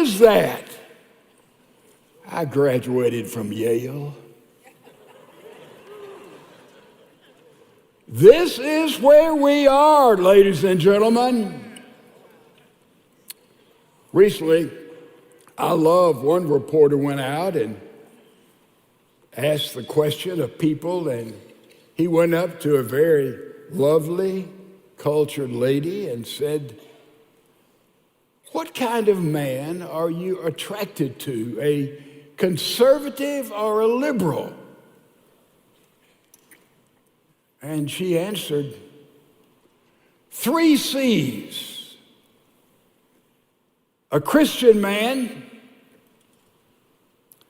is that? I graduated from Yale. This is where we are, ladies and gentlemen. Recently, I love one reporter went out and asked the question of people, and he went up to a very lovely, cultured lady and said, "What kind of man are you attracted to, a conservative or a liberal?" And she answered, 3 C's: a Christian man,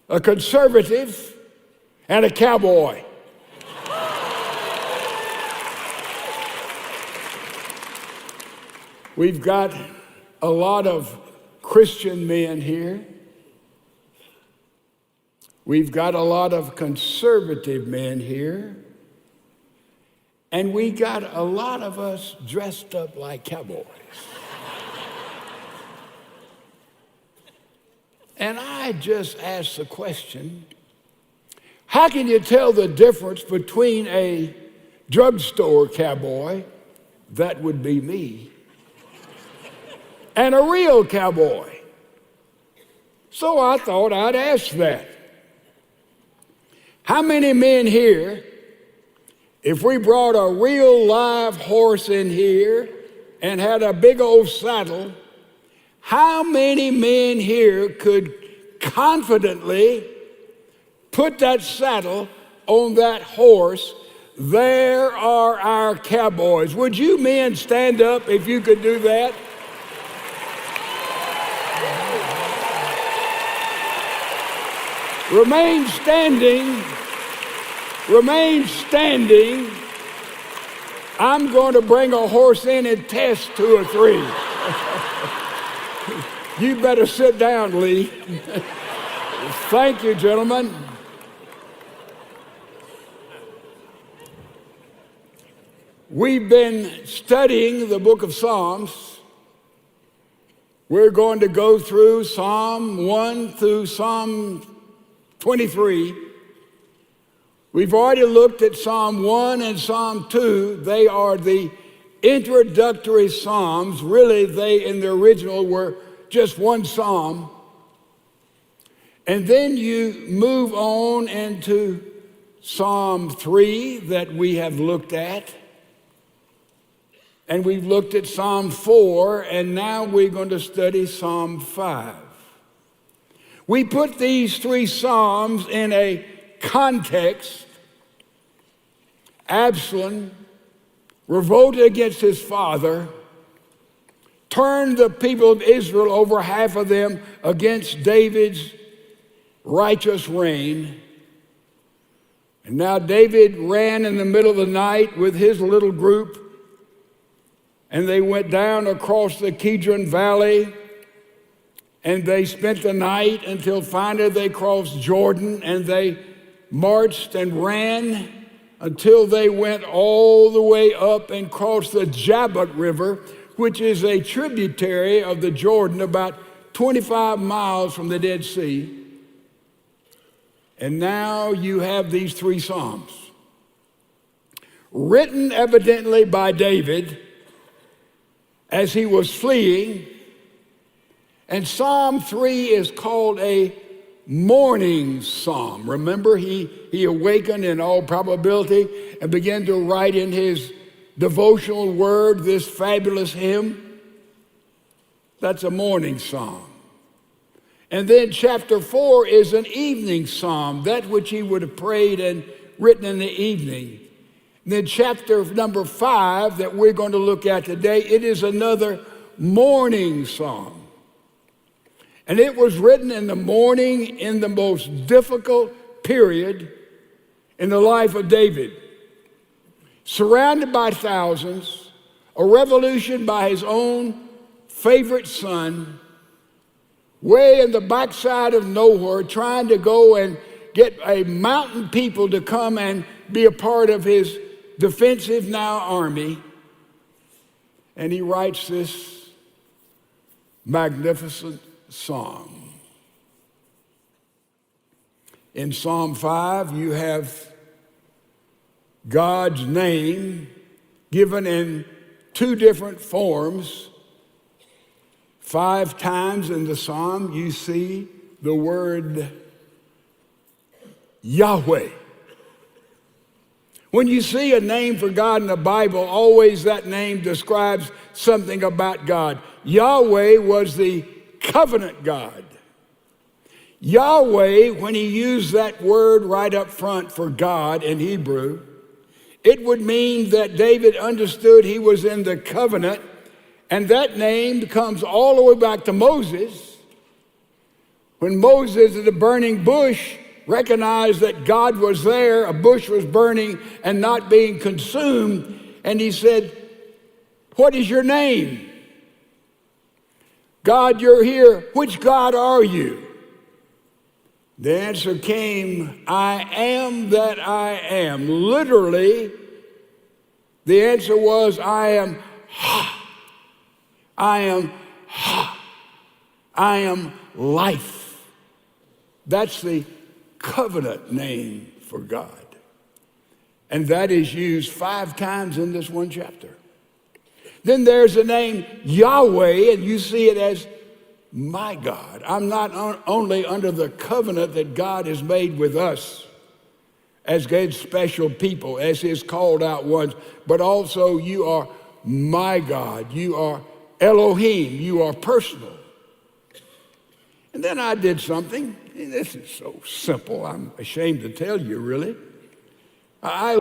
a conservative, and a cowboy. We've got a lot of Christian men here. We've got a lot of conservative men here. And we got a lot of us dressed up like cowboys. And I just asked the question, how can you tell the difference between a drugstore cowboy, that would be me, and a real cowboy? So I thought I'd ask that. How many men here, if we brought a real live horse in here and had a big old saddle, how many men here could confidently put that saddle on that horse? There are our cowboys. Would you men stand up if you could do that? Remain standing. Remain standing. I'm going to bring a horse in and test 2 or 3. You better sit down, Lee. Thank you, gentlemen. We've been studying the book of Psalms. We're going to go through Psalm 1 through Psalm 23. We've already looked at Psalm 1 and Psalm 2. They are the introductory psalms. Really, they in the original were just one psalm. And then you move on into Psalm 3 that we have looked at. And we've looked at Psalm 4, and now we're going to study Psalm 5. We put these 3 psalms in a context. Absalom revolted against his father, turned the people of Israel, over half of them, against David's righteous reign. And now David ran in the middle of the night with his little group, and they went down across the Kidron Valley, and they spent the night until finally they crossed Jordan, and they marched and ran until they went all the way up and crossed the Jabbok River, which is a tributary of the Jordan about 25 miles from the Dead Sea. And now you have these 3 psalms, written evidently by David as he was fleeing. And Psalm 3 is called a morning psalm. Remember, he awakened in all probability and began to write in his devotional word this fabulous hymn. That's a morning psalm. And then chapter 4 is an evening psalm, that which he would have prayed and written in the evening. And then chapter number 5 that we're going to look at today, it is another morning psalm. And it was written in the morning in the most difficult period in the life of David. Surrounded by thousands, a revolution by his own favorite son, way in the backside of nowhere, trying to go and get a mountain people to come and be a part of his defensive now army. And he writes this magnificent psalm. In Psalm 5, you have God's name given in two different forms. 5 times in the psalm, you see the word Yahweh. When you see a name for God in the Bible, always that name describes something about God. Yahweh was the covenant God. Yahweh, when he used that word right up front for God in Hebrew, it would mean that David understood he was in the covenant, and that name comes all the way back to Moses. When Moses at the burning bush recognized that God was there, a bush was burning and not being consumed, and he said, "What is your name?" "God, you're here. Which God are you?" The answer came, "I am that I am." Literally, the answer was, "I am Ha. I am Ha. I am life." That's the covenant name for God. And that is used 5 times in this one chapter. Then there's the name Yahweh, and you see it as my God. I'm not only under the covenant that God has made with us as God's special people, as his called out ones, but also you are my God. You are Elohim. You are personal. And then I did something. This is so simple. I'm ashamed to tell you, really. I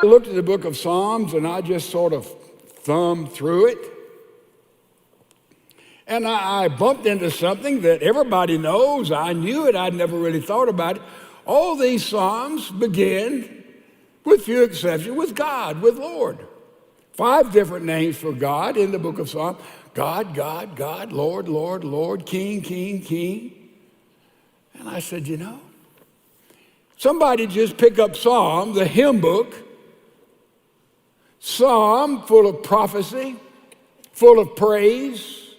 looked at the book of Psalms and I just sort of thumbed through it. And I bumped into something that everybody knows. I knew it. I'd never really thought about it. All these Psalms begin, with few exceptions, with God, with Lord. 5 different names for God in the book of Psalms. God, God, God, Lord, Lord, Lord, King, King, King. And I said, somebody just pick up Psalm, the hymn book, Psalm full of prophecy, full of praise.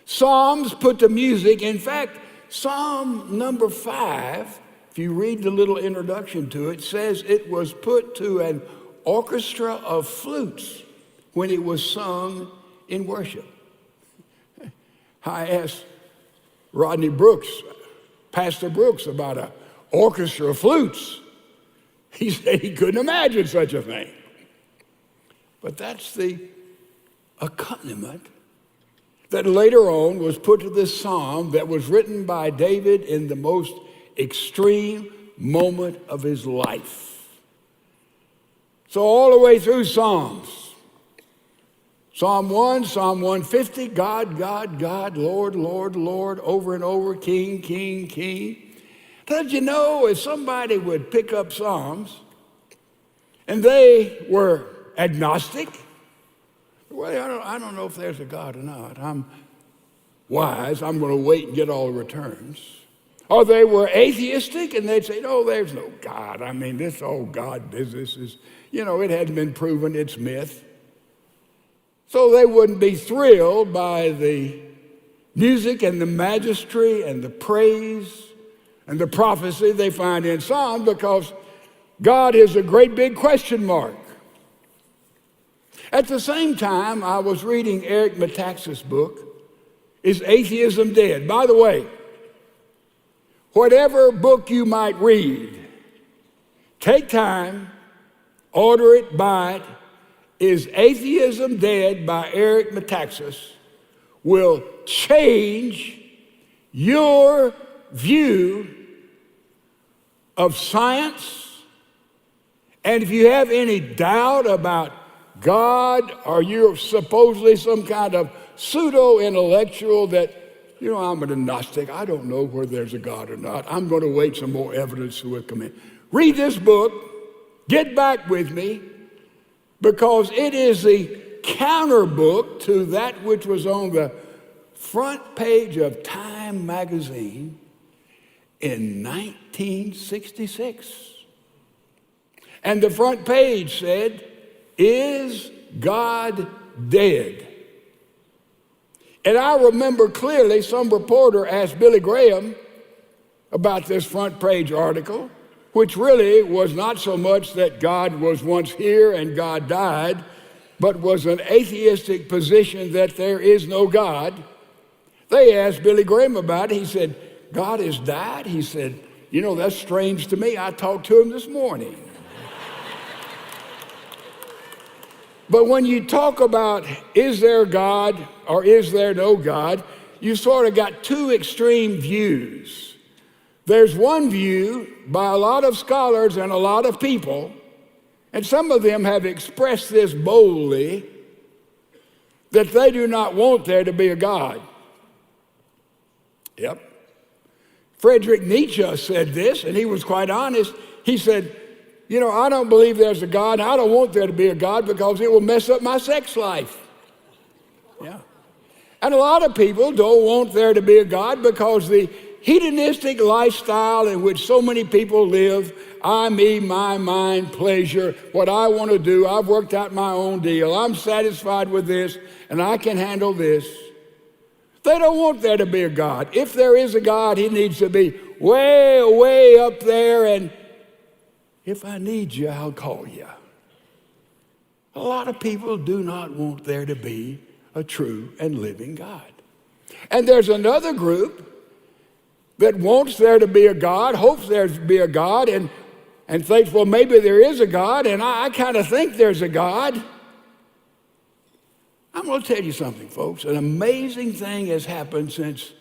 Psalms put to music. In fact, Psalm number 5, if you read the little introduction to it, says it was put to an orchestra of flutes when it was sung in worship. I asked Rodney Brooks, Pastor Brooks, about an orchestra of flutes. He said he couldn't imagine such a thing. But that's the accompaniment that later on was put to this psalm that was written by David in the most extreme moment of his life. So all the way through Psalms, Psalm 1, Psalm 150, God, God, God, Lord, Lord, Lord, over and over, King, King, King. Don't you know, if somebody would pick up Psalms and they were agnostic, well, I don't know if there's a God or not. I'm wise. I'm going to wait and get all the returns. Or they were atheistic and they'd say, no, there's no God. I mean, this whole God business is, it hadn't been proven. It's myth. So they wouldn't be thrilled by the music and the majesty and the praise and the prophecy they find in Psalms, because God is a great big question mark. At the same time, I was reading Eric Metaxas' book, Is Atheism Dead? By the way, whatever book you might read, take time, order it, buy it. Is Atheism Dead by Eric Metaxas will change your view of science. And if you have any doubt about God, or you're supposedly some kind of pseudo-intellectual that, I'm an agnostic, I don't know whether there's a God or not, I'm going to wait some more evidence will come in. Read this book, get back with me, because it is the counter book to that which was on the front page of Time magazine in 1966. And the front page said, "Is God dead?" And I remember clearly some reporter asked Billy Graham about this front page article, which really was not so much that God was once here and God died, but was an atheistic position that there is no God. They asked Billy Graham about it. He said, "God has died?" He said, "That's strange to me. I talked to him this morning." But when you talk about is there God or is there no God, you sort of got two extreme views. There's one view by a lot of scholars and a lot of people, and some of them have expressed this boldly, that they do not want there to be a God. Yep. Friedrich Nietzsche said this, and he was quite honest. He said, I don't believe there's a God, and I don't want there to be a God because it will mess up my sex life. Yeah. And a lot of people don't want there to be a God because the hedonistic lifestyle in which so many people live, I, me, my, mind, pleasure, what I want to do, I've worked out my own deal, I'm satisfied with this, and I can handle this. They don't want there to be a God. If there is a God, he needs to be way, way up there, and if I need you, I'll call you. A lot of people do not want there to be a true and living God. And there's another group that wants there to be a God, hopes there to be a God, and thinks, well, maybe there is a God, and I kind of think there's a God. I'm going to tell you something, folks. An amazing thing has happened since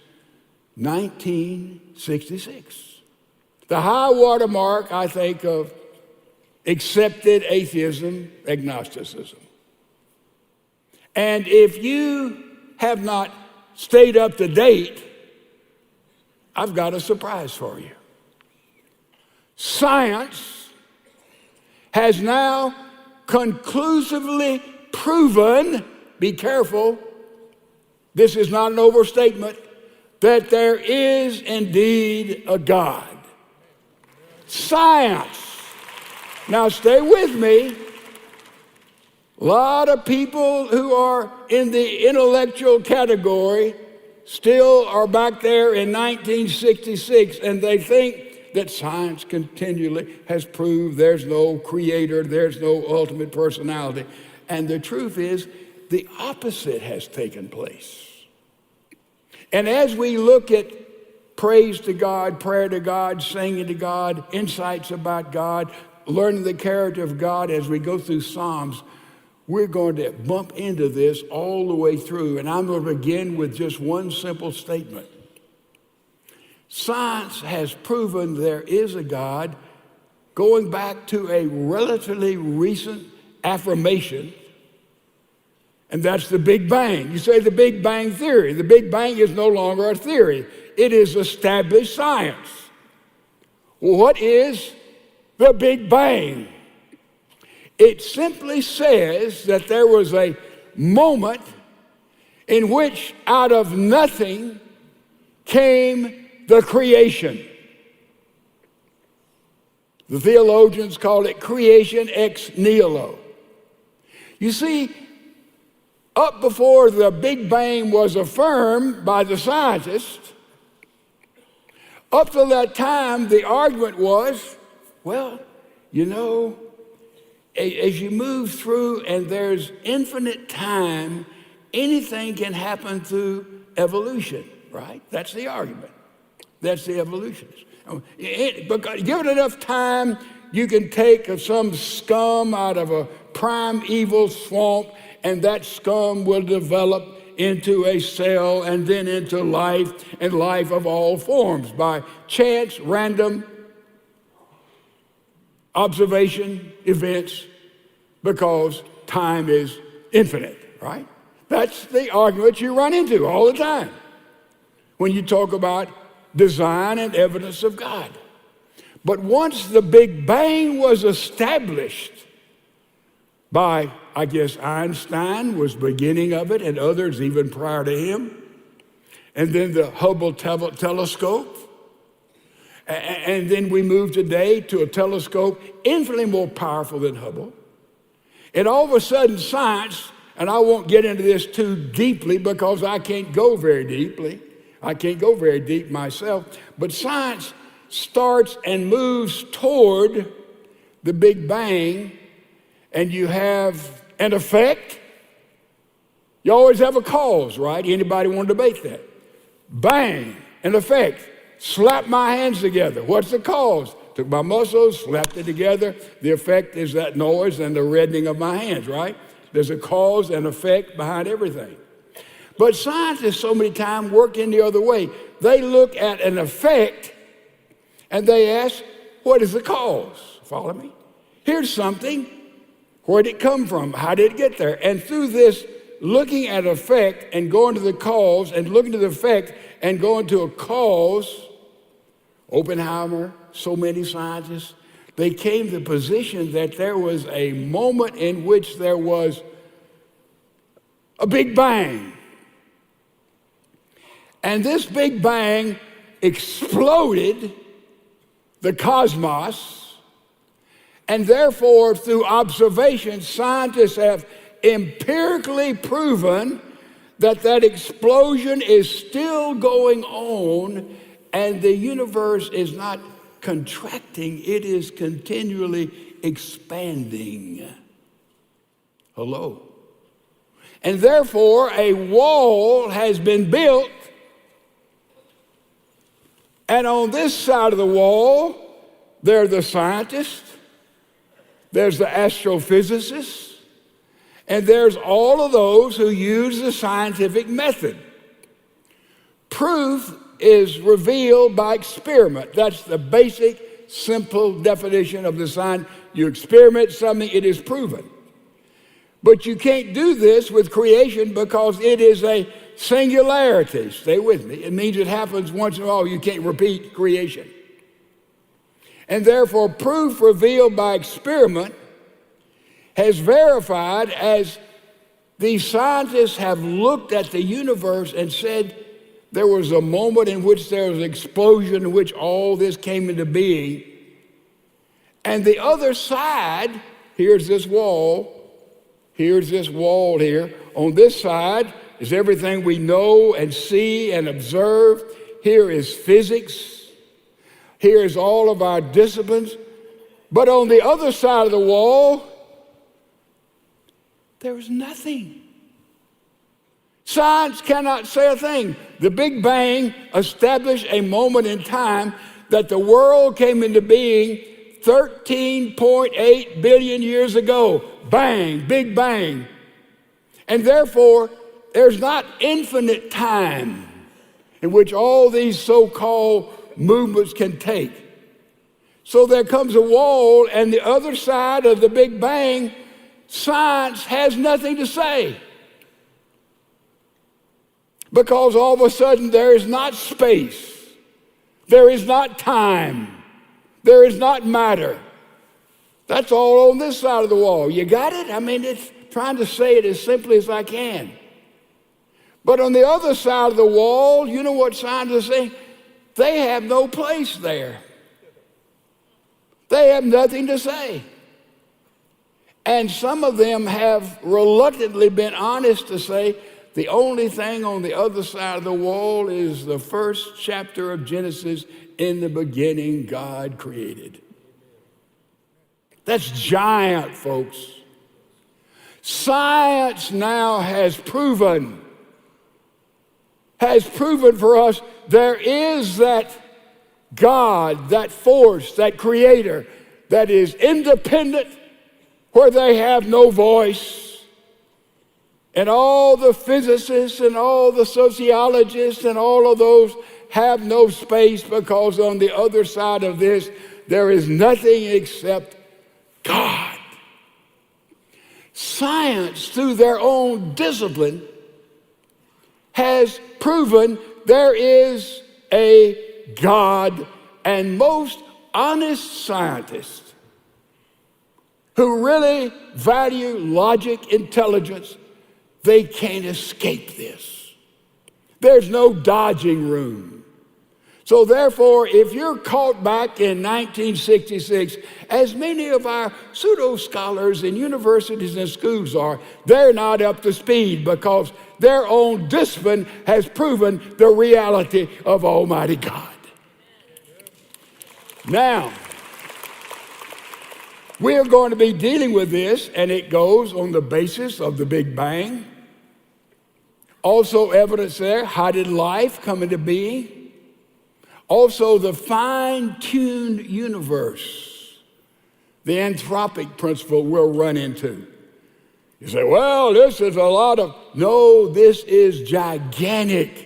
1966. The high water mark, I think, of accepted atheism, agnosticism. And if you have not stayed up to date, I've got a surprise for you. Science has now conclusively proven, be careful, this is not an overstatement, that there is indeed a God. Science. Now stay with me. A lot of people who are in the intellectual category still are back there in 1966, and they think that science continually has proved there's no creator, there's no ultimate personality. And the truth is, the opposite has taken place. And as we look at praise to God, prayer to God, singing to God, insights about God, learning the character of God as we go through Psalms, we're going to bump into this all the way through. And I'm going to begin with just one simple statement. Science has proven there is a God, going back to a relatively recent affirmation, and that's the Big Bang. You say the Big Bang Theory. The Big Bang is no longer a theory. It is established science. Well, what is the Big Bang? It simply says that there was a moment in which out of nothing came the creation. The theologians call it creation ex nihilo. You see, up before the Big Bang was affirmed by the scientists, up till that time, the argument was, well, as you move through and there's infinite time, anything can happen through evolution, right? That's the argument. That's the evolutionists. Because given enough time, you can take some scum out of a primeval swamp, and that scum will develop into a cell and then into life, and life of all forms by chance, random observation events, because time is infinite, right? That's the argument you run into all the time when you talk about design and evidence of God. But once the Big Bang was established by, I guess, Einstein was beginning of it, and others even prior to him, and then the Hubble telescope, and then we move today to a telescope infinitely more powerful than Hubble. And all of a sudden science, and I won't get into this too deeply because I can't go very deeply. I can't go very deep myself, but science starts and moves toward the Big Bang, and you have an effect. You always have a cause, right? Anybody want to debate that? Bang, an effect. Slap my hands together. What's the cause? Took my muscles, slapped it together. The effect is that noise and the reddening of my hands, right? There's a cause and effect behind everything. But scientists so many times work in the other way. They look at an effect and they ask, what is the cause? Follow me? Here's something. Where did it come from? How did it get there? And through this looking at effect and going to the cause and looking to the effect and going to a cause, Oppenheimer, so many scientists, they came to the position that there was a moment in which there was a Big Bang. And this Big Bang exploded the cosmos, and therefore, through observation, scientists have empirically proven that that explosion is still going on, and the universe is not contracting, it is continually expanding. Hello. And therefore, a wall has been built, and on this side of the wall, there are the scientists, there's the astrophysicists, and there's all of those who use the scientific method. Proof is revealed by experiment. That's the basic, simple definition of the science. You experiment something, it is proven. But you can't do this with creation because it is a singularity. Stay with me. It means it happens once in a while. You can't repeat creation. And therefore, proof revealed by experiment has verified, as these scientists have looked at the universe and said there was a moment in which there was an explosion in which all this came into being. And the other side, here's this wall here. On this side is everything we know and see and observe. Here is physics. Here is all of our disciplines. But on the other side of the wall, there is nothing. Science cannot say a thing. The Big Bang established a moment in time that the world came into being 13.8 billion years ago. Bang, Big Bang. And therefore, there's not infinite time in which all these so-called movements can take. So there comes a wall, and the other side of the Big Bang, science has nothing to say. Because all of a sudden there is not space, there is not time, there is not matter. That's all on this side of the wall. You got it? I mean, it's trying to say it as simply as I can. But on the other side of the wall, you know what scientists say? They have no place there. They have nothing to say. And some of them have reluctantly been honest to say the only thing on the other side of the wall is the first chapter of Genesis. In the beginning, God created. That's giant, folks. Science now has proven for us there is that God, that force, that creator that is independent where they have no voice. And all the physicists and all the sociologists and all of those have no space, because on the other side of this, there is nothing except God. Science, through their own discipline, has proven there is a God, and most honest scientists who really value logic, intelligence, they can't escape this. There's no dodging room. So therefore, if you're caught back in 1966, as many of our pseudo-scholars in universities and schools are, they're not up to speed, because their own discipline has proven the reality of Almighty God. Now, we're going to be dealing with this, and it goes on the basis of the Big Bang. Also evidence there, how did life come into being? Also the fine-tuned universe, the anthropic principle we'll run into. You say, well, this is a lot of, no, this is gigantic.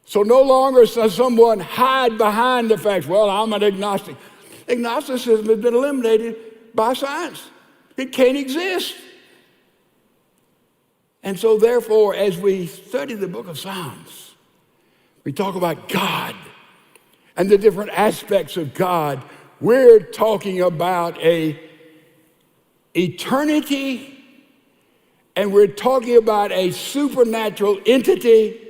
So no longer does someone hide behind the fact, well, I'm an agnostic. Agnosticism has been eliminated by science. It can't exist. And so therefore, as we study the book of Psalms, we talk about God and the different aspects of God. We're talking about a eternity, and we're talking about a supernatural entity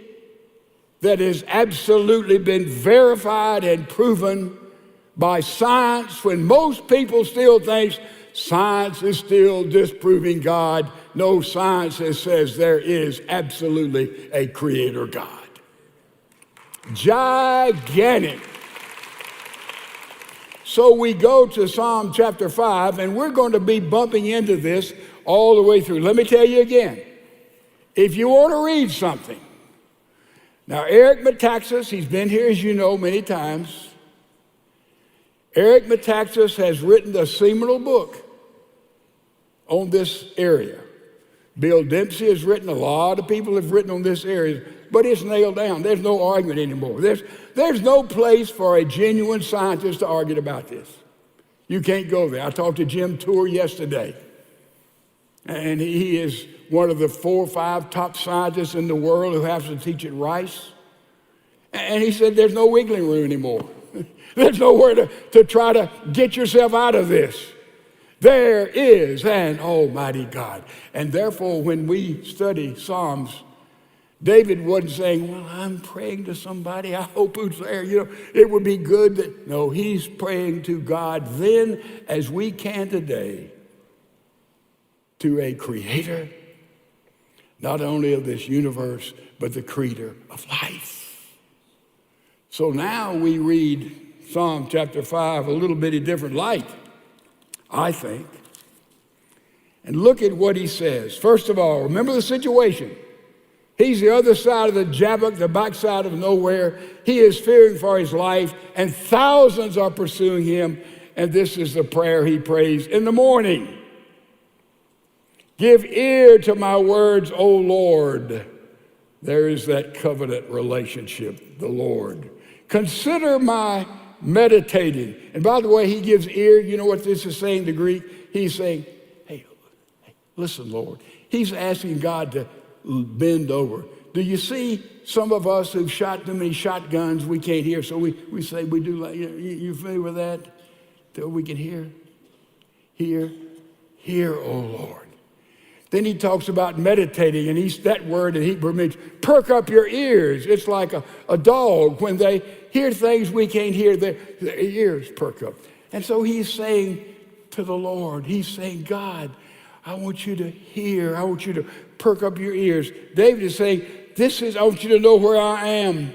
that has absolutely been verified and proven by science, when most people still think science is still disproving God. No, science says there is absolutely a creator God. Gigantic. So we go to Psalm chapter 5, and we're going to be bumping into this all the way through. Let me tell you again, if you want to read something, now Eric Metaxas, he's been here, as you know, many times. Eric Metaxas has written a seminal book on this area. Bill Dempsey has written, a lot of people have written on this area, but it's nailed down. There's no argument anymore. There's no place for a genuine scientist to argue about this. You can't go there. I talked to Jim Tour yesterday, and he is one of the 4 or 5 top scientists in the world who has to teach at Rice. And he said there's no wiggling room anymore. There's nowhere to try to get yourself out of this. There is an Almighty God. And therefore, when we study Psalms, David wasn't saying, well, I'm praying to somebody, I hope who's there, it would be good that, no, he's praying to God then, as we can today, to a creator, not only of this universe, but the creator of life. So now we read Psalm chapter 5 a little bit in different light, I think. And look at what he says. First of all, remember the situation. He's the other side of the Jabbok, the backside of nowhere. He is fearing for his life, and thousands are pursuing him. And this is the prayer he prays in the morning. Give ear to my words, O Lord. There is that covenant relationship, the Lord. Consider my meditating. And by the way, he gives ear. You know what this is saying, the Greek? He's saying, hey, listen, Lord. He's asking God to bend over. Do you see some of us who've shot too many shotguns we can't hear? So we say we do like, you familiar with that? Till we can hear. Hear, O Lord. Then he talks about meditating, and that word in Hebrew means perk up your ears. It's like a dog. When they hear things we can't hear, their ears perk up. And so he's saying to the Lord, he's saying, God, I want you to hear. I want you to perk up your ears. David is saying, I want you to know where I am.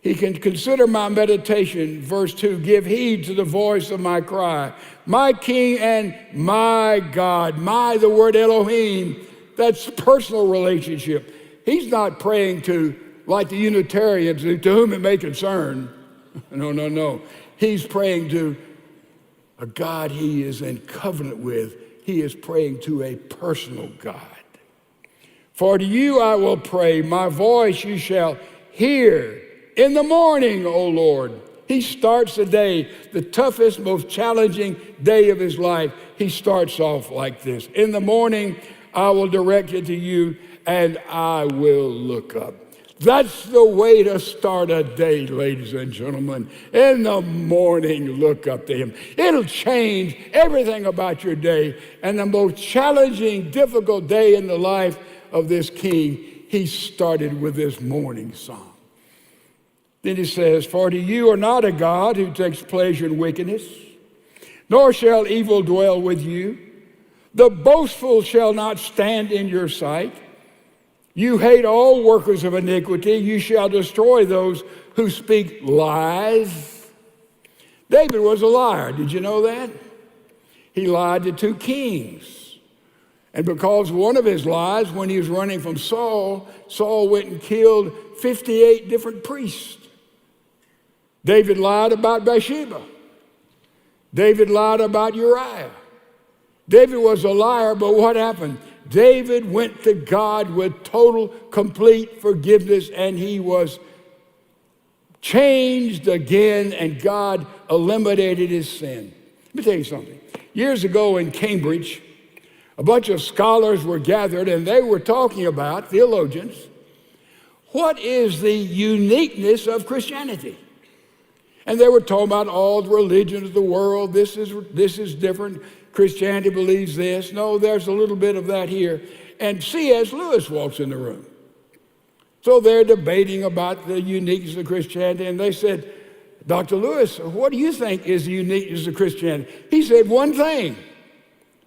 He can consider my meditation. Verse 2, give heed to the voice of my cry. My King and my God. My, the word Elohim, that's personal relationship. He's not praying to, like the Unitarians, to whom it may concern. No. He's praying to a God he is in covenant with. He is praying to a personal God. For to you I will pray, my voice you shall hear in the morning, O Lord. He starts the day, the toughest, most challenging day of his life. He starts off like this. In the morning, I will direct it to you, and I will look up. That's the way to start a day, ladies and gentlemen. In the morning, look up to him. It'll change everything about your day. And the most challenging, difficult day in the life of this king, he started with this morning psalm. Then he says, for to you are not a God who takes pleasure in wickedness, nor shall evil dwell with you. The boastful shall not stand in your sight. You hate all workers of iniquity. You shall destroy those who speak lies. David was a liar. Did you know that? He lied to two kings. And because one of his lies, when he was running from Saul, Saul went and killed 58 different priests. David lied about Bathsheba. David lied about Uriah. David was a liar, but what happened? David went to God with total, complete forgiveness, and he was changed again, and God eliminated his sin. Let me tell you something. Years ago in Cambridge, a bunch of scholars were gathered, and they were talking about, theologians, what is the uniqueness of Christianity? And they were talking about all the religions of the world. This is different. Christianity believes this. No, there's a little bit of that here. And C.S. Lewis walks in the room. So they're debating about the uniqueness of Christianity. And they said, Dr. Lewis, what do you think is the uniqueness of Christianity? He said, one thing.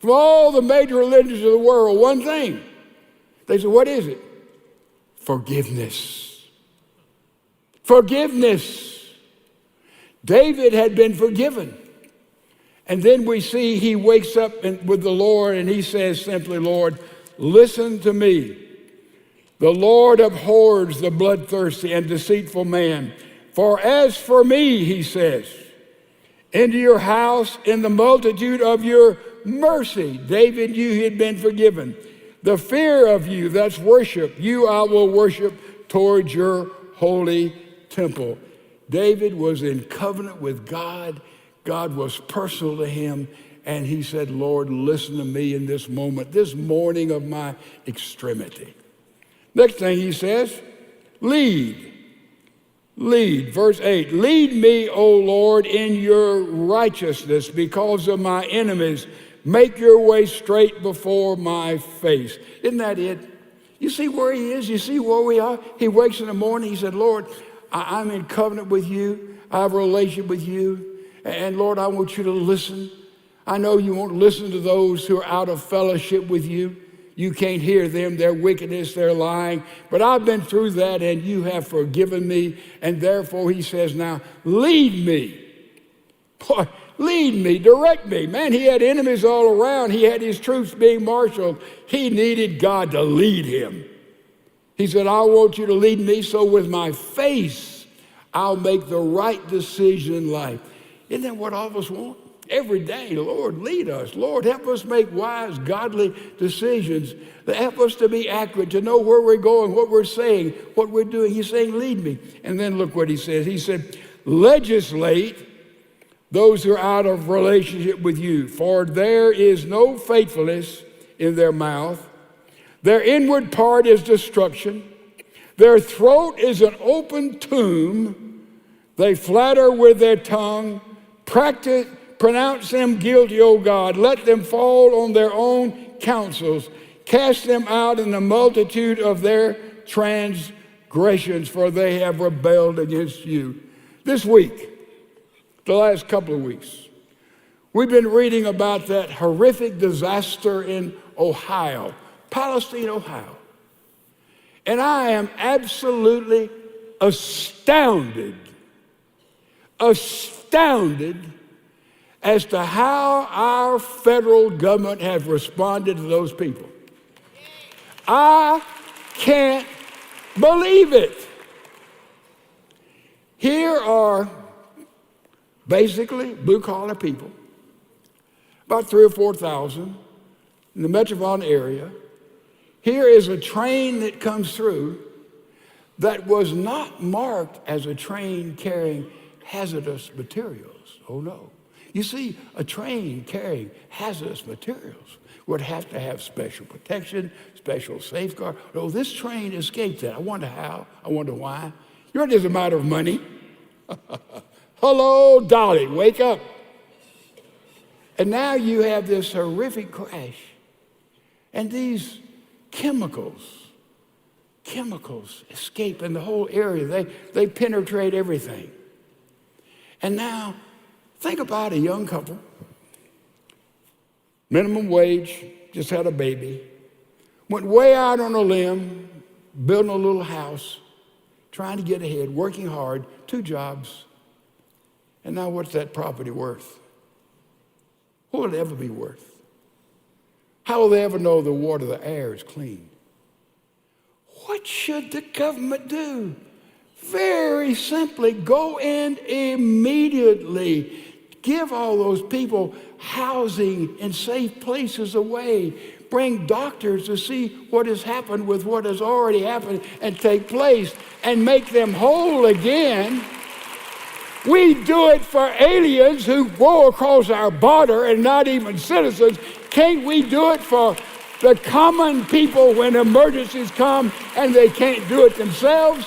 From all the major religions of the world, one thing. They said, what is it? Forgiveness. Forgiveness. David had been forgiven. And then we see he wakes up with the Lord and he says simply, Lord, listen to me. The Lord abhors the bloodthirsty and deceitful man. For as for me, he says, into your house in the multitude of your mercy. David knew he had been forgiven. The fear of you, that's worship. You I will worship towards your holy temple. David was in covenant with God. God was personal to him. And he said, Lord, listen to me in this moment, this morning of my extremity. Next thing he says, lead. Lead. Verse 8, lead me, O Lord, in your righteousness because of my enemies. Make your way straight before my face. Isn't that it? You see where he is? You see where we are? He wakes in the morning. He said, Lord, I'm in covenant with you. I have a relationship with you. And Lord, I want you to listen. I know you won't listen to those who are out of fellowship with you. You can't hear them, their wickedness, their lying. But I've been through that and you have forgiven me. And therefore he says now, lead me. Boy, lead me, direct me. Man, he had enemies all around. He had his troops being marshaled. He needed God to lead him. He said, I want you to lead me so with my face, I'll make the right decision in life. Isn't that what all of us want? Every day, Lord, lead us. Lord, help us make wise, godly decisions. Help us to be accurate, to know where we're going, what we're saying, what we're doing. He's saying, lead me. And then look what he says. He said, legislate those who are out of relationship with you, for there is no faithfulness in their mouth. Their inward part is destruction. Their throat is an open tomb. They flatter with their tongue. Pronounce them guilty, O God. Let them fall on their own counsels. Cast them out in the multitude of their transgressions, for they have rebelled against you. This week, the last couple of weeks, we've been reading about that horrific disaster in Ohio, Palestine, Ohio. And I am absolutely astounded as to how our federal government has responded to those people. I can't believe it. Here are basically blue-collar people, about 3,000 or 4,000 in the metropolitan area. Here is a train that comes through that was not marked as a train carrying hazardous materials. Oh no. You see, a train carrying hazardous materials would have to have special protection, special safeguard. Oh, this train escaped that. I wonder how. I wonder why. You know, it is a matter of money. Hello, Dolly, wake up. And now you have this horrific crash. And these chemicals escape in the whole area. They penetrate everything. And now, think about a young couple, minimum wage, just had a baby, went way out on a limb, building a little house, trying to get ahead, working hard, 2 jobs. And now what's that property worth? What will it ever be worth? How will they ever know the water, the air is clean? What should the government do? Very simply, go in immediately. Give all those people housing and safe places away. Bring doctors to see what has happened with what has already happened and take place and make them whole again. We do it for aliens who go across our border and not even citizens. Can't we do it for the common people when emergencies come and they can't do it themselves?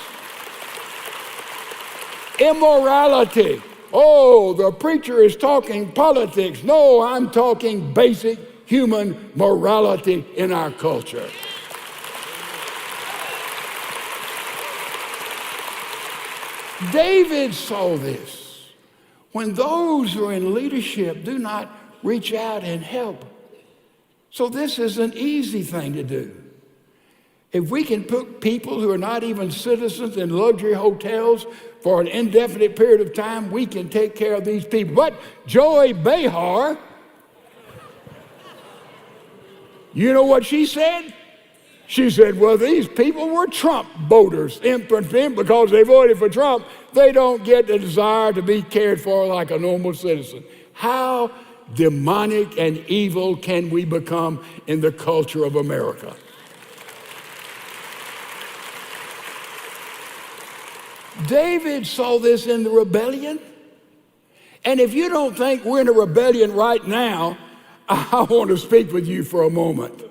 Immorality. Oh, the preacher is talking politics. No, I'm talking basic human morality in our culture. David saw this. When those who are in leadership do not reach out and help. So this is an easy thing to do. If we can put people who are not even citizens in luxury hotels for an indefinite period of time, we can take care of these people. But Joy Behar, you know what she said? She said, well, these people were Trump voters. Because they voted for Trump, they don't get the desire to be cared for like a normal citizen. How demonic and evil can we become in the culture of America? David saw this in the rebellion. And if you don't think we're in a rebellion right now, I want to speak with you for a moment.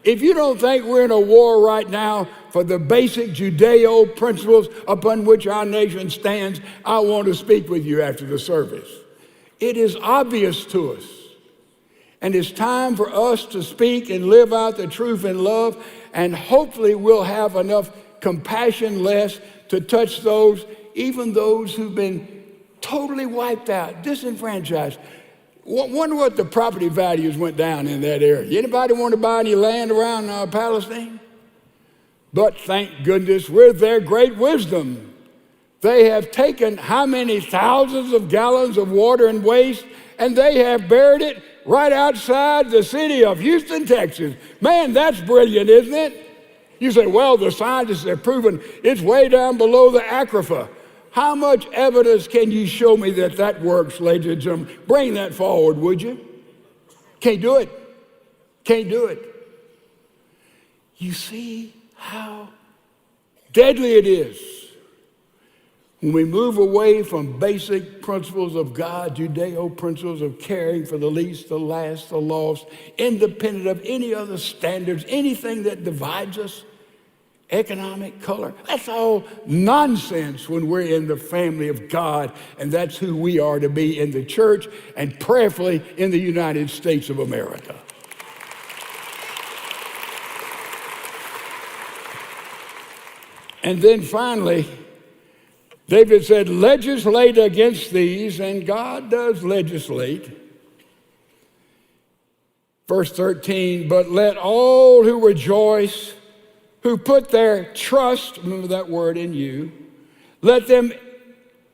If you don't think we're in a war right now for the basic Judeo principles upon which our nation stands, I want to speak with you after the service. It is obvious to us. And it's time for us to speak and live out the truth in love, and hopefully we'll have enough compassion left to touch those, even those who've been totally wiped out, disenfranchised. Wonder what the property values went down in that area. Anybody want to buy any land around Palestine? But thank goodness, with their great wisdom, they have taken how many thousands of gallons of water and waste, and they have buried it right outside the city of Houston, Texas. Man, that's brilliant, isn't it? You say, well, the scientists have proven it's way down below the aquifer. How much evidence can you show me that that works, ladies and gentlemen? Bring that forward, would you? Can't do it. Can't do it. You see how deadly it is when we move away from basic principles of God, Judeo principles of caring for the least, the last, the lost, independent of any other standards, anything that divides us. Economic color, that's all nonsense when we're in the family of God, and that's who we are to be in the church and prayerfully in the United States of America. And then finally, David said, legislate against these, and God does legislate. Verse 13, but let all who rejoice, who put their trust, remember that word, in you, Let them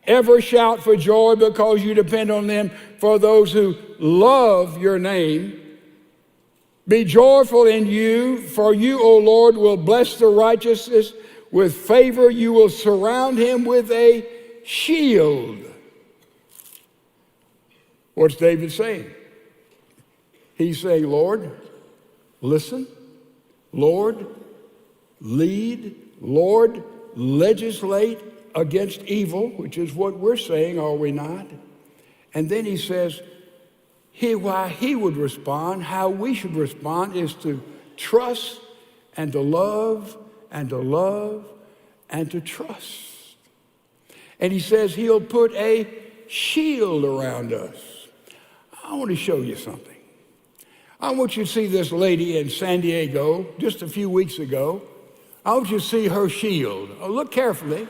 ever shout for joy because you depend on them, for those who love your name. Be joyful in you, for you, O Lord, will bless the righteous with favor. You will surround him with a shield. What's David saying? He's saying, Lord, listen. Lord, lead. Lord, legislate against evil, which is what we're saying, are we not? And then he says, why he would respond, how we should respond is to trust and to love and to love and to trust. And he says he'll put a shield around us. I want to show you something. I want you to see this lady in San Diego just a few weeks ago. I want you to see her shield. Oh, look carefully.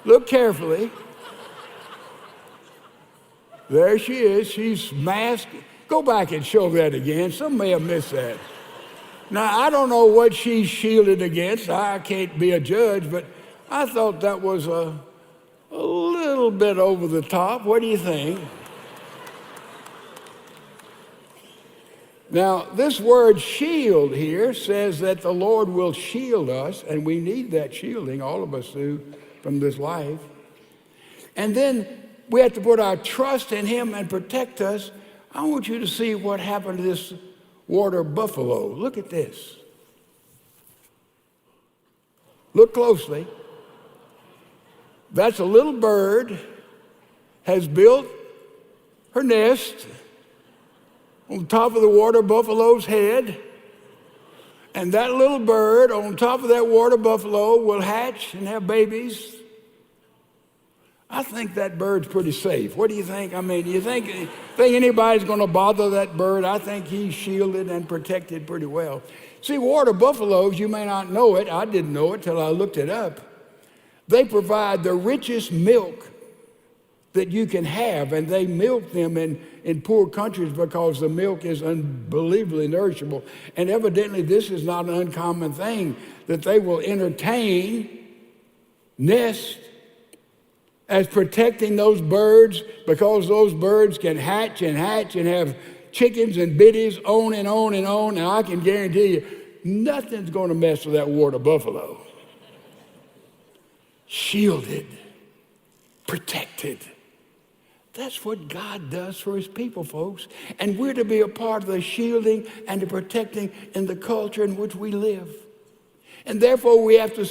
Look carefully. There she is. She's masked. Go back and show that again. Some may have missed that. Now, I don't know what she's shielded against. I can't be a judge, but I thought that was a little bit over the top. What do you think? Now, this word shield here says that the Lord will shield us, and we need that shielding, all of us do, from this life. And then we have to put our trust in him and protect us. I want you to see what happened to this water buffalo. Look at this. Look closely. That's a little bird, has built her nest on top of the water buffalo's head. And that little bird on top of that water buffalo will hatch and have babies. I think that bird's pretty safe. What do you think? I mean, do you think anybody's going to bother that bird? I think he's shielded and protected pretty well. See, water buffaloes, you may not know it. I didn't know it till I looked it up. They provide the richest milk that you can have, and they milk them in poor countries because the milk is unbelievably nourishable. And evidently, this is not an uncommon thing, that they will entertain, nest, as protecting those birds, because those birds can hatch and have chickens and biddies on and on and on. And I can guarantee you, nothing's going to mess with that water buffalo. Shielded, protected. That's what God does for his people, folks. And we're to be a part of the shielding and the protecting in the culture in which we live. And therefore, we have to